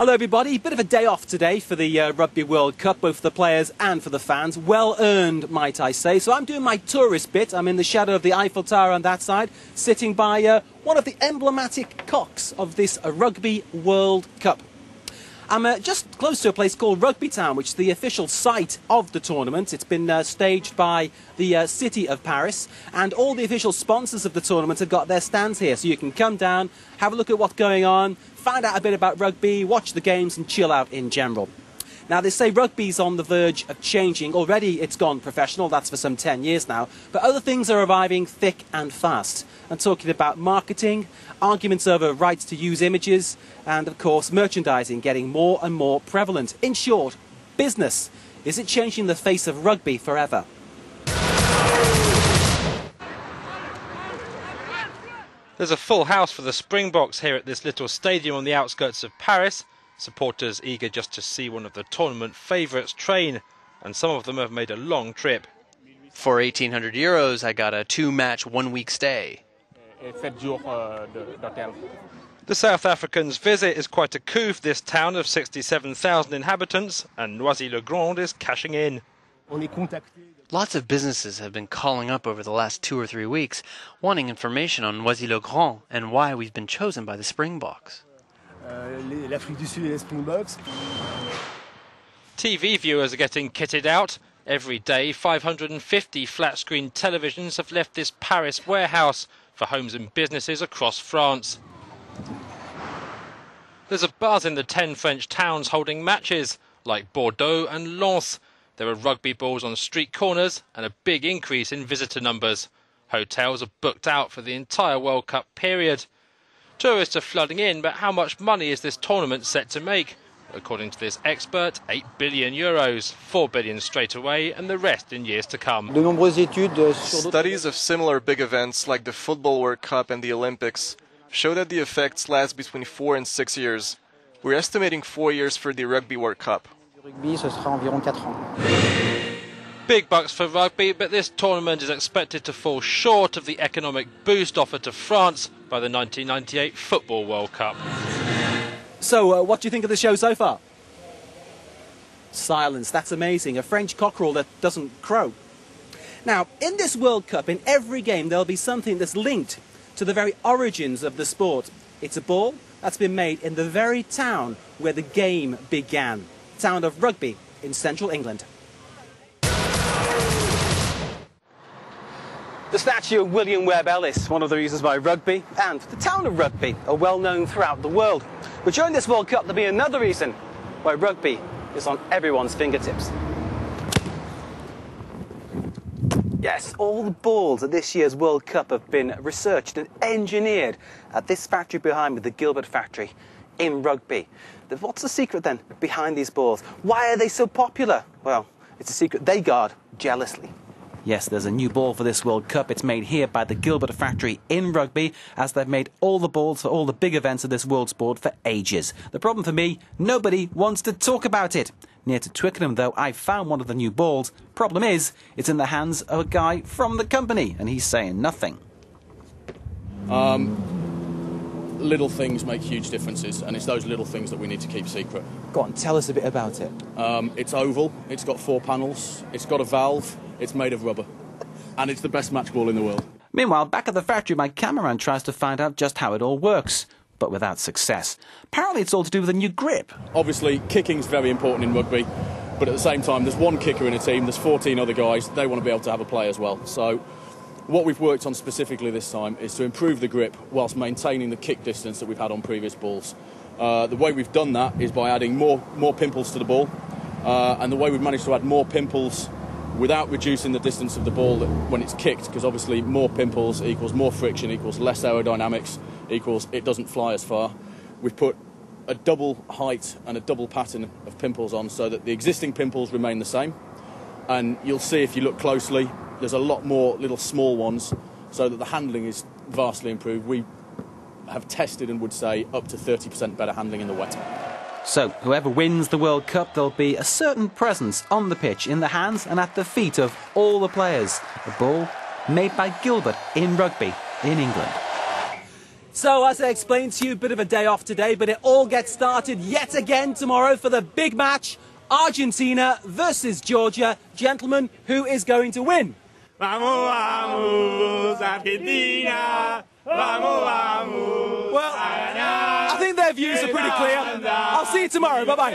Hello everybody, bit of a day off today for the Rugby World Cup, both for the players and for the fans. Well earned, might I say. So I'm doing my tourist bit. I'm in the shadow of the Eiffel Tower on that side, sitting by one of the emblematic cocks of this Rugby World Cup. I'm just close to a place called Rugby Town, which is the official site of the tournament. It's been staged by the city of Paris, and all the official sponsors of the tournament have got their stands here. So you can come down, have a look at what's going on, find out a bit about rugby, watch the games and chill out in general. Now, they say rugby's on the verge of changing. Already it's gone professional, that's for some 10 years now. But other things are arriving thick and fast. I'm talking about marketing, arguments over rights to use images, and of course merchandising getting more and more prevalent. In short, business. Is it changing the face of rugby forever? There's a full house for the Springboks here at this little stadium on the outskirts of Paris. Supporters eager just to see one of the tournament favourites train, and some of them have made a long trip. For €1,800, I got a 2-match, 1-week stay. The South Africans' visit is quite a coup for this town of 67,000 inhabitants, and Noisy-le-Grand is cashing in. Lots of businesses have been calling up over the last 2 or 3 weeks, wanting information on Noisy-le-Grand and why we've been chosen by the Springboks. TV viewers are getting kitted out. Every day, 550 flat-screen televisions have left this Paris warehouse for homes and businesses across France. There's a buzz in the 10 French towns holding matches, like Bordeaux and Lens. There are rugby balls on street corners and a big increase in visitor numbers. Hotels are booked out for the entire World Cup period. Tourists are flooding in, but how much money is this tournament set to make? According to this expert, €8 billion, €4 billion straight away, and the rest in years to come. Studies of similar big events like the Football World Cup and the Olympics show that the effects last between 4 and 6 years. We're estimating 4 years for the Rugby World Cup. Big bucks for rugby, but this tournament is expected to fall short of the economic boost offered to France by the 1998 Football World Cup. So, what do you think of the show so far? Silence, that's amazing. A French cockerel that doesn't crow. Now, in this World Cup, in every game, there'll be something that's linked to the very origins of the sport. It's a ball that's been made in the very town where the game began. Town of Rugby in central England. The statue of William Webb Ellis, one of the reasons why rugby and the town of Rugby are well known throughout the world. But during this World Cup, there'll be another reason why rugby is on everyone's fingertips. Yes, all the balls at this year's World Cup have been researched and engineered at this factory behind me, the Gilbert factory in Rugby. What's the secret then behind these balls? Why are they so popular? Well, it's a secret they guard jealously. Yes, there's a new ball for this World Cup. It's made here by the Gilbert factory in Rugby, as they've made all the balls for all the big events of this world sport for ages. The problem for me, nobody wants to talk about it. Near to Twickenham, though, I found one of the new balls. Problem is, it's in the hands of a guy from the company, and he's saying nothing. Little things make huge differences, and it's those little things that we need to keep secret. Go on, tell us a bit about it. It's oval, it's got 4 panels, it's got a valve, it's made of rubber, and it's the best match ball in the world. Meanwhile, back at the factory, my cameraman tries to find out just how it all works, but without success. Apparently it's all to do with a new grip. Obviously, kicking's very important in rugby, but at the same time, there's one kicker in a team, there's 14 other guys, they want to be able to have a play as well. So what we've worked on specifically this time is to improve the grip whilst maintaining the kick distance that we've had on previous balls. The way we've done that is by adding more pimples to the ball, and the way we've managed to add more pimples without reducing the distance of the ball when it's kicked, because obviously more pimples equals more friction, equals less aerodynamics, equals it doesn't fly as far. We've put a double height and a double pattern of pimples on so that the existing pimples remain the same, and you'll see if you look closely there's a lot more little small ones, so that the handling is vastly improved. We have tested and would say up to 30% better handling in the wet. So, whoever wins the World Cup, there'll be a certain presence on the pitch, in the hands and at the feet of all the players. A ball made by Gilbert in Rugby in England. So, as I explained to you, a bit of a day off today, but it all gets started yet again tomorrow for the big match, Argentina versus Georgia. Gentlemen, who is going to win? Vamos, vamos, Argentina. Vamos, vamos. Well, I think their views are pretty clear. I'll see you tomorrow. Bye-bye.